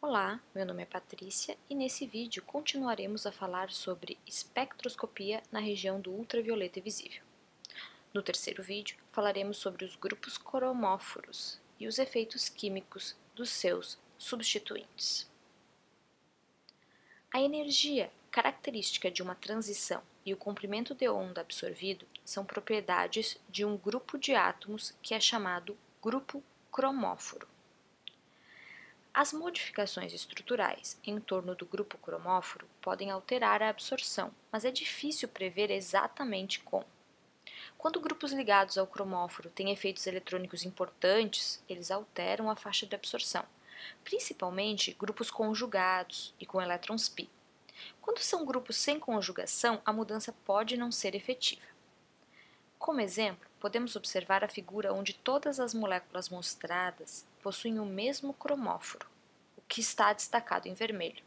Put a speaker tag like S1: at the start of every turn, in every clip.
S1: Olá, meu nome é Patrícia e nesse vídeo continuaremos a falar sobre espectroscopia na região do ultravioleta visível. No terceiro vídeo, falaremos sobre os grupos cromóforos e os efeitos químicos dos seus substituintes. A energia característica de uma transição e o comprimento de onda absorvido são propriedades de um grupo de átomos que é chamado grupo cromóforo. As modificações estruturais em torno do grupo cromóforo podem alterar a absorção, mas é difícil prever exatamente como. Quando grupos ligados ao cromóforo têm efeitos eletrônicos importantes, eles alteram a faixa de absorção, principalmente grupos conjugados e com elétrons π. Quando são grupos sem conjugação, a mudança pode não ser efetiva. Como exemplo, podemos observar a figura onde todas as moléculas mostradas possuem o mesmo cromóforo, o que está destacado em vermelho.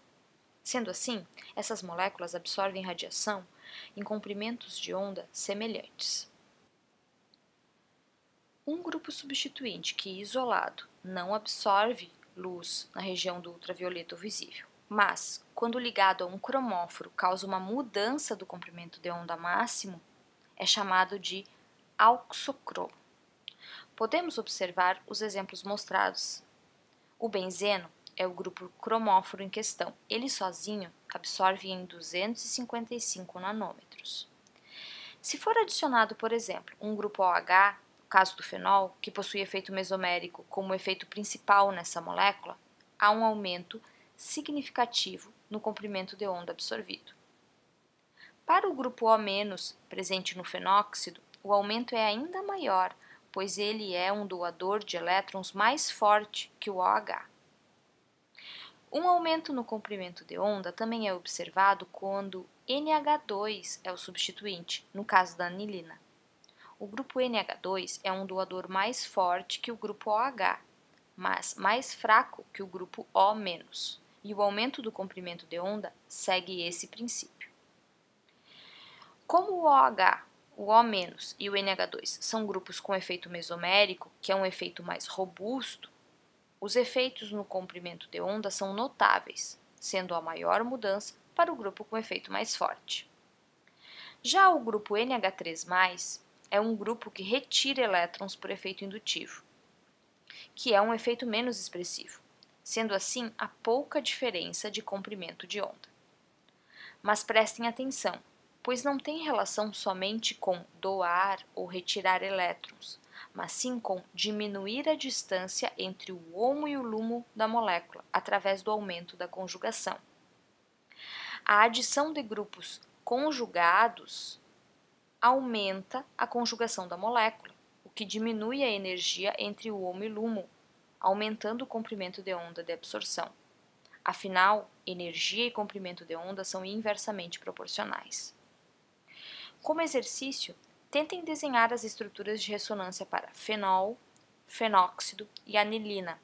S1: Sendo assim, essas moléculas absorvem radiação em comprimentos de onda semelhantes. Um grupo substituinte que, isolado, não absorve luz na região do ultravioleta visível, mas, quando ligado a um cromóforo, causa uma mudança do comprimento de onda máximo, é chamado de auxocromo. Podemos observar os exemplos mostrados. O benzeno é o grupo cromóforo em questão. Ele sozinho absorve em 255 nanômetros. Se for adicionado, por exemplo, um grupo OH, no caso do fenol, que possui efeito mesomérico como efeito principal nessa molécula, há um aumento significativo no comprimento de onda absorvido. Para o grupo O- presente no fenóxido, o aumento é ainda maior, pois ele é um doador de elétrons mais forte que o OH. Um aumento no comprimento de onda também é observado quando NH2 é o substituinte, no caso da anilina. O grupo NH2 é um doador mais forte que o grupo OH, mas mais fraco que o grupo O-, e o aumento do comprimento de onda segue esse princípio. Como o OH, o O- e o NH2 são grupos com efeito mesomérico, que é um efeito mais robusto, os efeitos no comprimento de onda são notáveis, sendo a maior mudança para o grupo com efeito mais forte. Já o grupo NH3+, é um grupo que retira elétrons por efeito indutivo, que é um efeito menos expressivo, sendo assim há pouca diferença de comprimento de onda. Mas prestem atenção, pois não tem relação somente com doar ou retirar elétrons, mas sim com diminuir a distância entre o homo e o lumo da molécula através do aumento da conjugação. A adição de grupos conjugados aumenta a conjugação da molécula, o que diminui a energia entre o homo e o lumo, aumentando o comprimento de onda de absorção. Afinal, energia e comprimento de onda são inversamente proporcionais. Como exercício, tentem desenhar as estruturas de ressonância para fenol, fenóxido e anilina.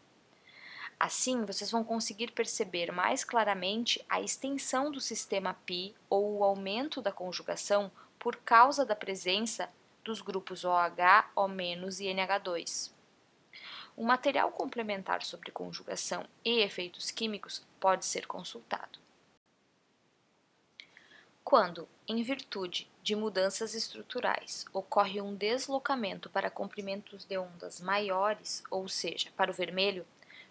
S1: Assim, vocês vão conseguir perceber mais claramente a extensão do sistema π ou o aumento da conjugação por causa da presença dos grupos OH, O- e NH2. Um material complementar sobre conjugação e efeitos químicos pode ser consultado. Quando, em virtude de mudanças estruturais, ocorre um deslocamento para comprimentos de ondas maiores, ou seja, para o vermelho,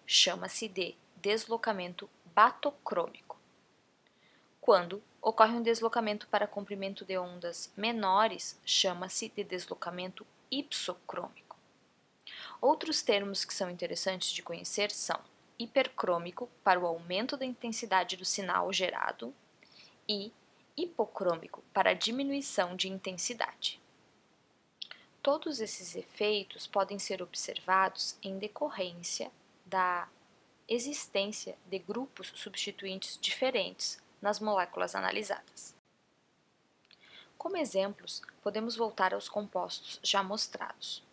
S1: chama-se de deslocamento batocrômico. Quando ocorre um deslocamento para comprimento de ondas menores, chama-se de deslocamento hipsocrômico. Outros termos que são interessantes de conhecer são hipercrômico, para o aumento da intensidade do sinal gerado, e hipocrômico, para a diminuição de intensidade. Todos esses efeitos podem ser observados em decorrência da existência de grupos substituintes diferentes nas moléculas analisadas. Como exemplos, podemos voltar aos compostos já mostrados.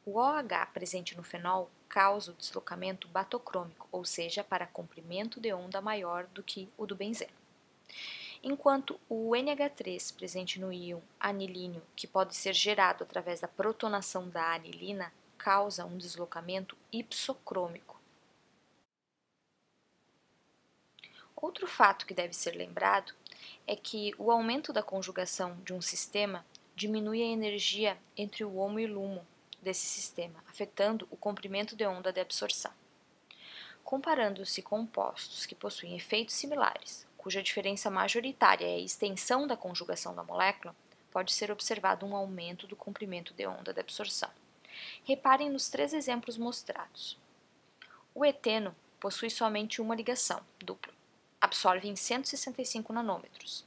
S1: O OH presente no fenol causa o deslocamento batocrômico, ou seja, para comprimento de onda maior do que o do benzeno. Enquanto o NH3 presente no íon anilíneo, que pode ser gerado através da protonação da anilina, causa um deslocamento hipsocrômico. Outro fato que deve ser lembrado é que o aumento da conjugação de um sistema diminui a energia entre o HOMO e LUMO desse sistema, afetando o comprimento de onda de absorção. Comparando-se compostos que possuem efeitos similares, cuja diferença majoritária é a extensão da conjugação da molécula, pode ser observado um aumento do comprimento de onda de absorção. Reparem nos 3 exemplos mostrados. O eteno possui somente uma ligação dupla, absorve em 165 nanômetros.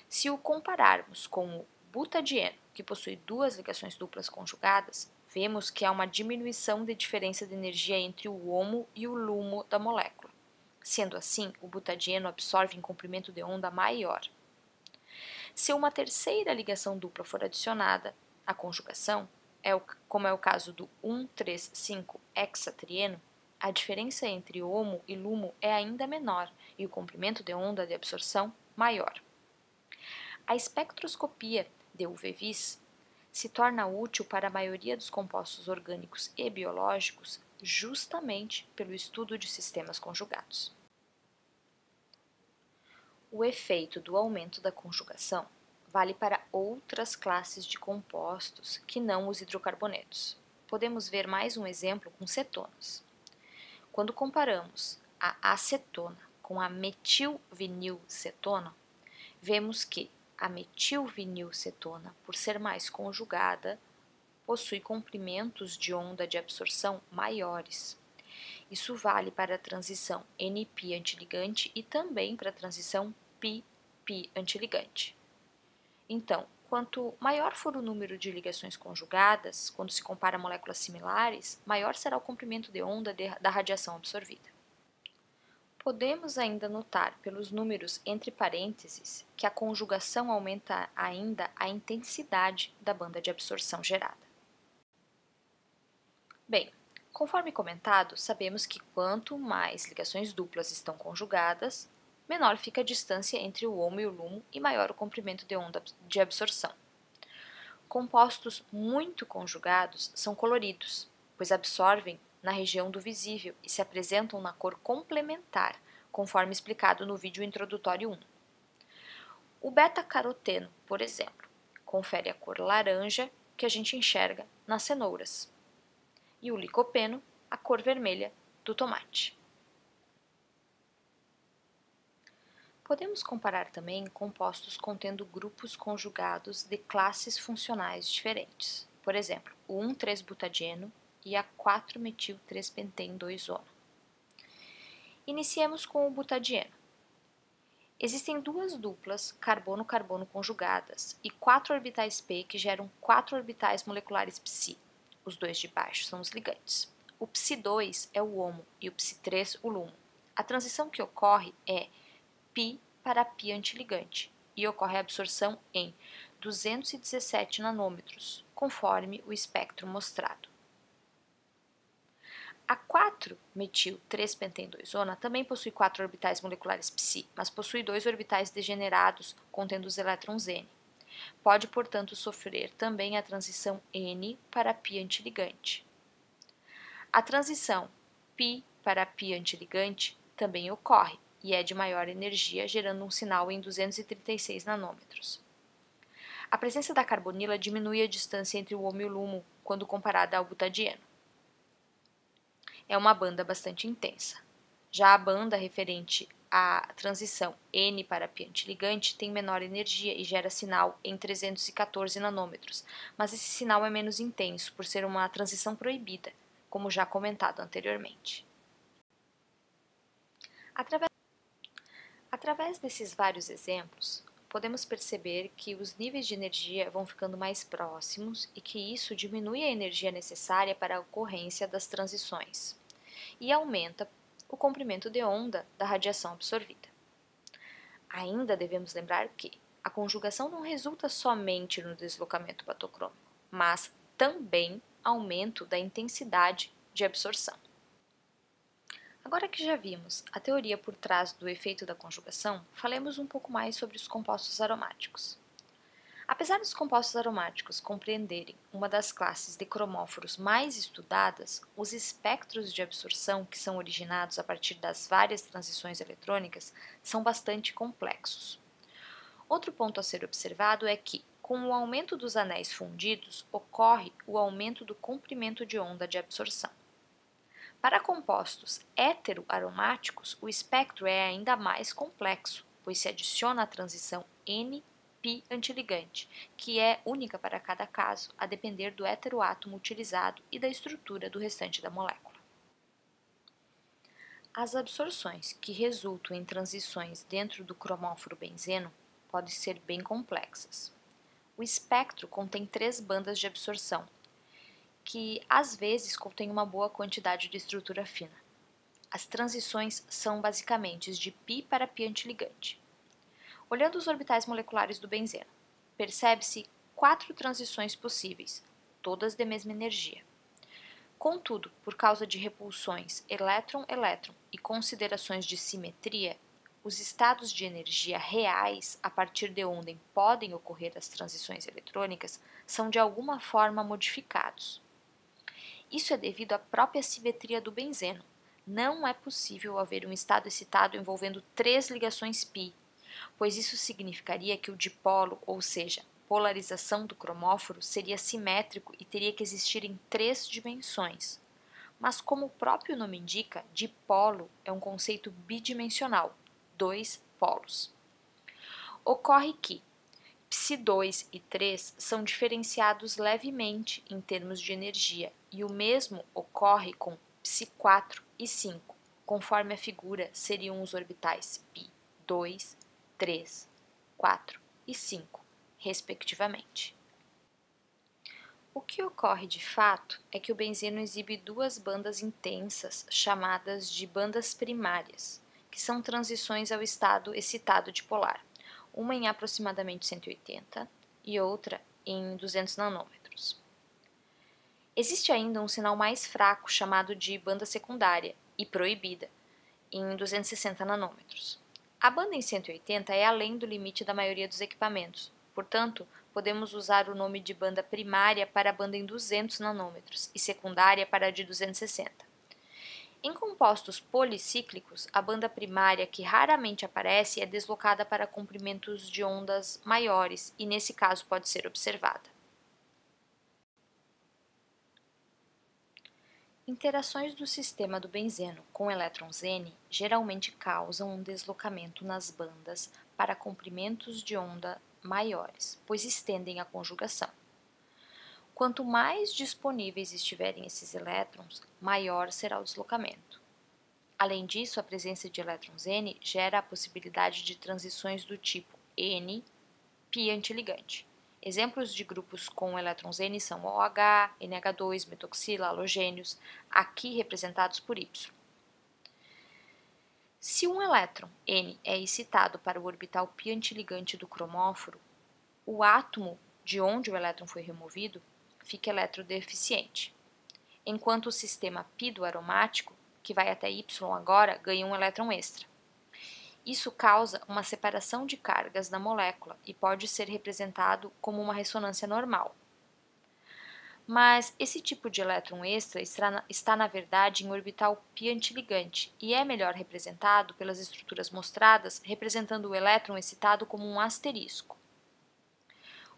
S1: Se o compararmos com o butadieno, que possui 2 ligações duplas conjugadas, vemos que há uma diminuição de diferença de energia entre o HOMO e o LUMO da molécula. Sendo assim, o butadieno absorve em comprimento de onda maior. Se uma terceira ligação dupla for adicionada à conjugação, como é o caso do 1,3,5-hexatrieno, a diferença entre HOMO e LUMO é ainda menor e o comprimento de onda de absorção maior. A espectroscopia de UV-Vis se torna útil para a maioria dos compostos orgânicos e biológicos justamente pelo estudo de sistemas conjugados. O efeito do aumento da conjugação vale para outras classes de compostos que não os hidrocarbonetos. Podemos ver mais um exemplo com cetonas. Quando comparamos a acetona com a metilvinilcetona, vemos que a metilvinilcetona, por ser mais conjugada, possui comprimentos de onda de absorção maiores. Isso vale para a transição N-pi antiligante e também para a transição pi-pi antiligante. Então, quanto maior for o número de ligações conjugadas, quando se compara moléculas similares, maior será o comprimento de onda da radiação absorvida. Podemos ainda notar pelos números entre parênteses que a conjugação aumenta ainda a intensidade da banda de absorção gerada. Bem, conforme comentado, sabemos que quanto mais ligações duplas estão conjugadas, menor fica a distância entre o HOMO e o LUMO e maior o comprimento de onda de absorção. Compostos muito conjugados são coloridos, pois absorvem na região do visível e se apresentam na cor complementar, conforme explicado no vídeo introdutório 1. O beta-caroteno, por exemplo, confere a cor laranja que a gente enxerga nas cenouras, e o licopeno, a cor vermelha do tomate. Podemos comparar também compostos contendo grupos conjugados de classes funcionais diferentes, por exemplo, o 1,3-butadieno e a 4-metil-3-pentene-2-zona. Iniciemos com o butadieno. Existem 2 duplas carbono-carbono conjugadas e 4 orbitais p que geram 4 orbitais moleculares psi. Os 2 de baixo são os ligantes. O psi2 é o HOMO e o psi3 o LUMO. A transição que ocorre é pi para pi antiligante e ocorre a absorção em 217 nanômetros, conforme o espectro mostrado. A 4-metil-3-pentene-2-zona também possui 4 orbitais moleculares psi, mas possui 2 orbitais degenerados contendo os elétrons N. Pode, portanto, sofrer também a transição N para pi antiligante. A transição pi para pi antiligante também ocorre e é de maior energia, gerando um sinal em 236 nanômetros. A presença da carbonila diminui a distância entre o HOMO e o LUMO quando comparada ao butadieno. É uma banda bastante intensa. Já a banda referente à transição N para pi antiligante tem menor energia e gera sinal em 314 nanômetros, mas esse sinal é menos intenso por ser uma transição proibida, como já comentado anteriormente. Através desses vários exemplos, podemos perceber que os níveis de energia vão ficando mais próximos e que isso diminui a energia necessária para a ocorrência das transições e aumenta o comprimento de onda da radiação absorvida. Ainda devemos lembrar que a conjugação não resulta somente no deslocamento patocrômico, mas também aumento da intensidade de absorção. Agora que já vimos a teoria por trás do efeito da conjugação, falemos um pouco mais sobre os compostos aromáticos. Apesar dos compostos aromáticos compreenderem uma das classes de cromóforos mais estudadas, os espectros de absorção que são originados a partir das várias transições eletrônicas são bastante complexos. Outro ponto a ser observado é que, com o aumento dos anéis fundidos, ocorre o aumento do comprimento de onda de absorção. Para compostos heteroaromáticos, o espectro é ainda mais complexo, pois se adiciona a transição N-pi antiligante, que é única para cada caso, a depender do heteroátomo utilizado e da estrutura do restante da molécula. As absorções que resultam em transições dentro do cromóforo benzeno podem ser bem complexas. O espectro contém 3 bandas de absorção, que às vezes contém uma boa quantidade de estrutura fina. As transições são basicamente de π para π antiligante. Olhando os orbitais moleculares do benzeno, percebe-se 4 transições possíveis, todas de mesma energia. Contudo, por causa de repulsões elétron-elétron e considerações de simetria, os estados de energia reais a partir de onde podem ocorrer as transições eletrônicas são de alguma forma modificados. Isso é devido à própria simetria do benzeno. Não é possível haver um estado excitado envolvendo 3 ligações π, pois isso significaria que o dipolo, ou seja, polarização do cromóforo, seria simétrico e teria que existir em 3 dimensões. Mas como o próprio nome indica, dipolo é um conceito bidimensional, 2 polos. Ocorre que Ps2 e 3 são diferenciados levemente em termos de energia, e o mesmo ocorre com Ps4 e 5, conforme a figura seriam os orbitais π2, 3, 4 e 5, respectivamente. O que ocorre de fato é que o benzeno exibe 2 bandas intensas chamadas de bandas primárias, que são transições ao estado excitado dipolar, uma em aproximadamente 180 e outra em 200 nanômetros. Existe ainda um sinal mais fraco chamado de banda secundária e proibida, em 260 nanômetros. A banda em 180 é além do limite da maioria dos equipamentos, portanto, podemos usar o nome de banda primária para a banda em 200 nanômetros e secundária para a de 260. Em compostos policíclicos, a banda primária, que raramente aparece, é deslocada para comprimentos de ondas maiores e, nesse caso, pode ser observada. Interações do sistema do benzeno com elétrons N geralmente causam um deslocamento nas bandas para comprimentos de onda maiores, pois estendem a conjugação. Quanto mais disponíveis estiverem esses elétrons, maior será o deslocamento. Além disso, a presença de elétrons N gera a possibilidade de transições do tipo N-pi antiligante. Exemplos de grupos com elétrons N são OH, NH2, metoxila, halogênios, aqui representados por Y. Se um elétron N é excitado para o orbital π antiligante do cromóforo, o átomo de onde o elétron foi removido fica eletrodeficiente, enquanto o sistema π do aromático, que vai até Y agora, ganha um elétron extra. Isso causa uma separação de cargas da molécula e pode ser representado como uma ressonância normal. Mas esse tipo de elétron extra está na verdade em orbital π antiligante e é melhor representado pelas estruturas mostradas, representando o elétron excitado como um asterisco.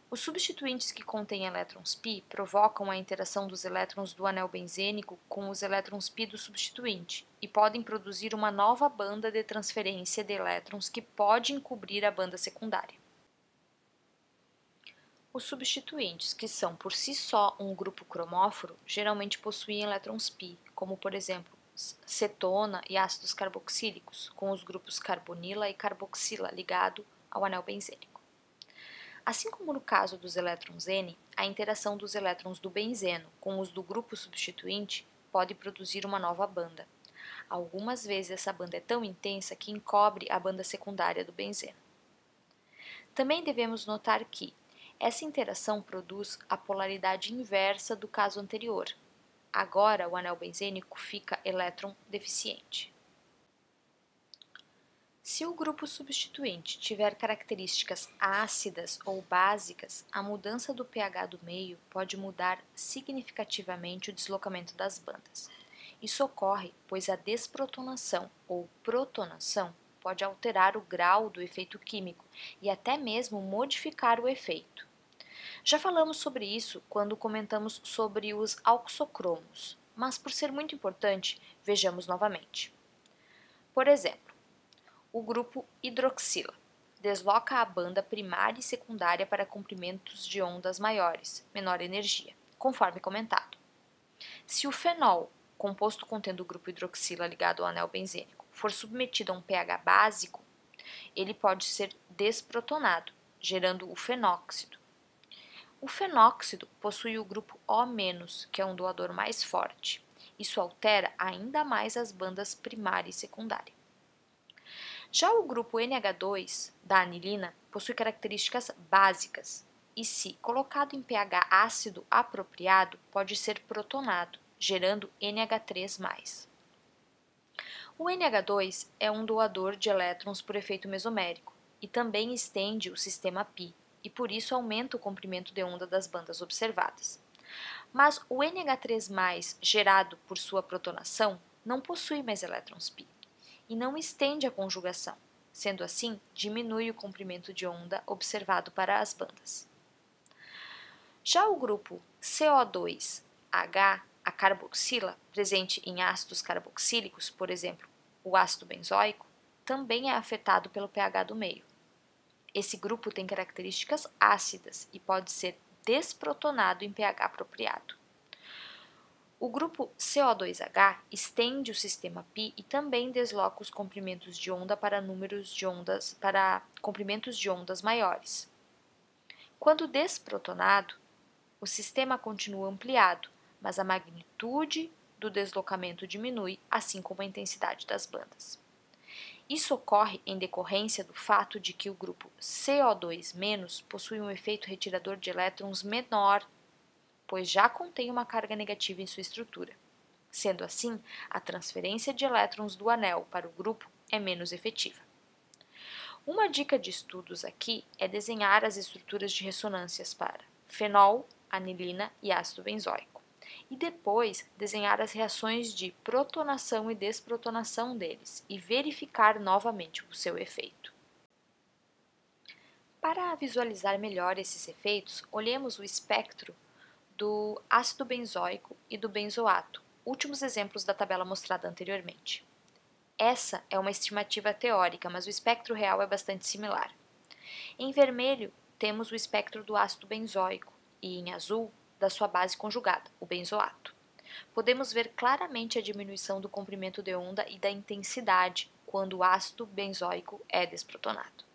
S1: Os substituintes que contêm elétrons π provocam a interação dos elétrons do anel benzênico com os elétrons π do substituinte e podem produzir uma nova banda de transferência de elétrons que pode encobrir a banda secundária. Os substituintes, que são por si só um grupo cromóforo, geralmente possuem elétrons π, como por exemplo cetona e ácidos carboxílicos, com os grupos carbonila e carboxila ligado ao anel benzênico. Assim como no caso dos elétrons N, a interação dos elétrons do benzeno com os do grupo substituinte pode produzir uma nova banda. Algumas vezes essa banda é tão intensa que encobre a banda secundária do benzeno. Também devemos notar que essa interação produz a polaridade inversa do caso anterior. Agora o anel benzênico fica elétron deficiente. Se o grupo substituinte tiver características ácidas ou básicas, a mudança do pH do meio pode mudar significativamente o deslocamento das bandas. Isso ocorre pois a desprotonação ou protonação pode alterar o grau do efeito químico e até mesmo modificar o efeito. Já falamos sobre isso quando comentamos sobre os auxocromos, mas por ser muito importante, vejamos novamente. Por exemplo, o grupo hidroxila desloca a banda primária e secundária para comprimentos de ondas maiores, menor energia, conforme comentado. Se o fenol, composto contendo o grupo hidroxila ligado ao anel benzênico, for submetido a um pH básico, ele pode ser desprotonado, gerando o fenóxido. O fenóxido possui o grupo O-, que é um doador mais forte. Isso altera ainda mais as bandas primária e secundária. Já o grupo NH2 da anilina possui características básicas e, se colocado em pH ácido apropriado, pode ser protonado, gerando NH3+. O NH2 é um doador de elétrons por efeito mesomérico e também estende o sistema π, e por isso aumenta o comprimento de onda das bandas observadas. Mas o NH3+, gerado por sua protonação, não possui mais elétrons π e não estende a conjugação. Sendo assim, diminui o comprimento de onda observado para as bandas. Já o grupo CO2H, a carboxila, presente em ácidos carboxílicos, por exemplo, o ácido benzoico, também é afetado pelo pH do meio. Esse grupo tem características ácidas e pode ser desprotonado em pH apropriado. O grupo CO2H estende o sistema π e também desloca os comprimentos de onda para comprimentos de ondas maiores. Quando desprotonado, o sistema continua ampliado, mas a magnitude do deslocamento diminui, assim como a intensidade das bandas. Isso ocorre em decorrência do fato de que o grupo CO2- possui um efeito retirador de elétrons menor, pois já contém uma carga negativa em sua estrutura. Sendo assim, a transferência de elétrons do anel para o grupo é menos efetiva. Uma dica de estudos aqui é desenhar as estruturas de ressonâncias para fenol, anilina e ácido benzoico, e depois desenhar as reações de protonação e desprotonação deles e verificar novamente o seu efeito. Para visualizar melhor esses efeitos, olhemos o espectro do ácido benzoico e do benzoato, últimos exemplos da tabela mostrada anteriormente. Essa é uma estimativa teórica, mas o espectro real é bastante similar. Em vermelho, temos o espectro do ácido benzoico e em azul, da sua base conjugada, o benzoato. Podemos ver claramente a diminuição do comprimento de onda e da intensidade quando o ácido benzoico é desprotonado.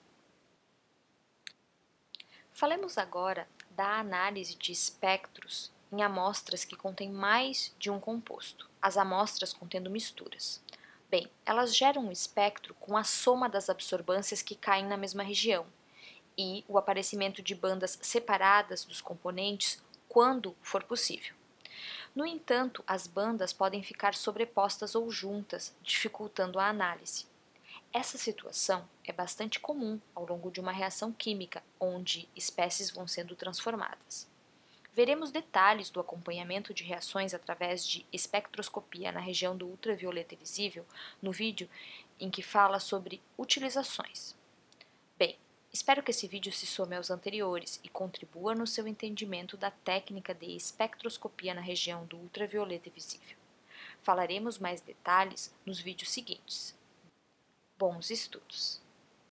S1: Falemos agora da análise de espectros em amostras que contêm mais de um composto, as amostras contendo misturas. Bem, elas geram um espectro com a soma das absorbâncias que caem na mesma região e o aparecimento de bandas separadas dos componentes quando for possível. No entanto, as bandas podem ficar sobrepostas ou juntas, dificultando a análise. Essa situação é bastante comum ao longo de uma reação química, onde espécies vão sendo transformadas. Veremos detalhes do acompanhamento de reações através de espectroscopia na região do ultravioleta visível no vídeo em que fala sobre utilizações. Bem, espero que esse vídeo se some aos anteriores e contribua no seu entendimento da técnica de espectroscopia na região do ultravioleta visível. Falaremos mais detalhes nos vídeos seguintes. Bons estudos!